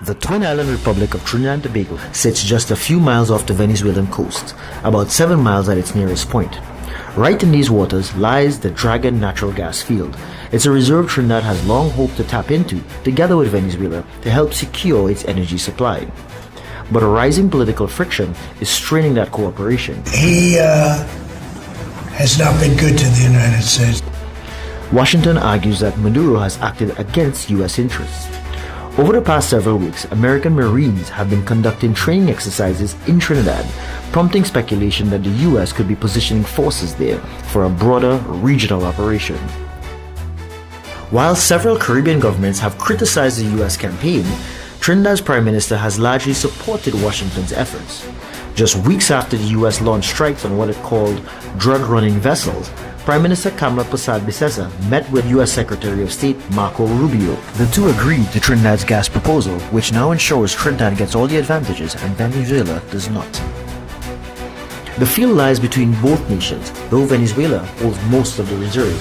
The twin island republic of Trinidad and Tobago sits just a few miles off the Venezuelan coast, about 7 miles at its nearest point. Right in these waters lies the Dragon natural gas field. It's a reserve Trinidad has long hoped to tap into, together with Venezuela, to help secure its energy supply. But a rising political friction is straining that cooperation. He has not been good to the United States. Washington argues that Maduro has acted against U.S. interests. Over the past several weeks, American Marines have been conducting training exercises in Trinidad, prompting speculation that the U.S. could be positioning forces there for a broader regional operation. While several Caribbean governments have criticized the U.S. campaign, Trinidad's Prime Minister has largely supported Washington's efforts. Just weeks after the U.S. launched strikes on what it called drug-running vessels, Prime Minister Kamala Persad-Bissessar met with U.S. Secretary of State Marco Rubio. The two agreed to Trinidad's gas proposal, which now ensures Trinidad gets all the advantages and Venezuela does not. The field lies between both nations, though Venezuela holds most of the reserve.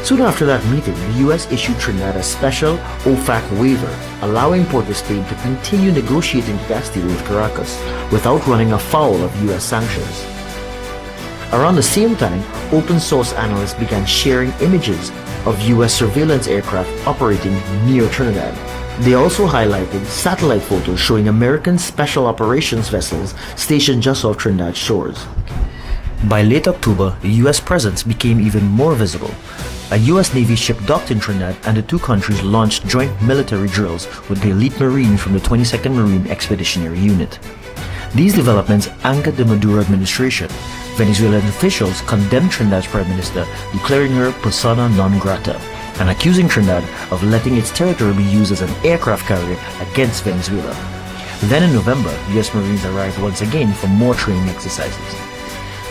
Soon after that meeting, the U.S. issued Trinidad a special OFAC waiver, allowing Port of Spain to continue negotiating the gas deal with Caracas without running afoul of U.S. sanctions. Around the same time, open-source analysts began sharing images of U.S. surveillance aircraft operating near Trinidad. They also highlighted satellite photos showing American special operations vessels stationed just off Trinidad's shores. By late October, the U.S. presence became even more visible. A U.S. Navy ship docked in Trinidad and the two countries launched joint military drills with the elite Marines from the 22nd Marine Expeditionary Unit. These developments angered the Maduro administration. Venezuelan officials condemned Trinidad's Prime Minister, declaring her persona non grata, and accusing Trinidad of letting its territory be used as an aircraft carrier against Venezuela. Then in November, U.S. Marines arrived once again for more training exercises.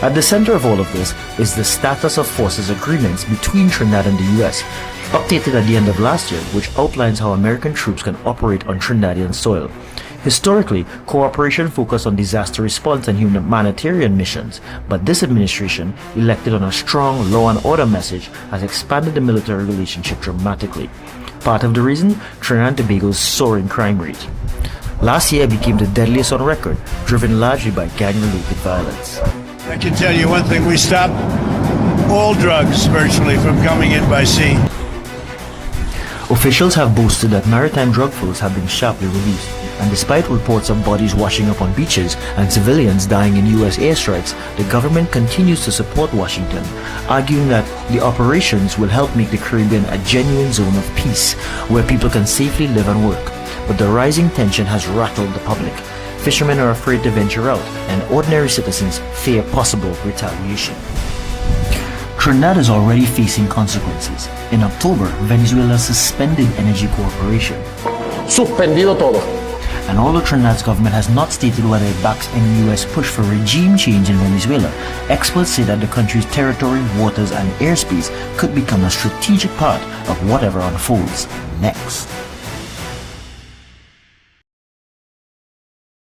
At the center of all of this is the Status of Forces agreements between Trinidad and the U.S., updated at the end of last year, which outlines how American troops can operate on Trinidadian soil. Historically, cooperation focused on disaster response and humanitarian missions, but this administration, elected on a strong law and order message, has expanded the military relationship dramatically. Part of the reason? Trinidad and Tobago's soaring crime rate. Last year became the deadliest on record, driven largely by gang-related violence. I can tell you one thing, we stopped all drugs virtually from coming in by sea. Officials have boasted that maritime drug flows have been sharply reduced, and despite reports of bodies washing up on beaches and civilians dying in U.S. airstrikes, the government continues to support Washington, arguing that the operations will help make the Caribbean a genuine zone of peace, where people can safely live and work. But the rising tension has rattled the public. Fishermen are afraid to venture out, and ordinary citizens fear possible retaliation. Trinidad is already facing consequences. In October, Venezuela suspended energy cooperation. Suspendido todo. And although Trinidad's government has not stated whether it backs any U.S. push for regime change in Venezuela, experts say that the country's territory, waters and airspace could become a strategic part of whatever unfolds next.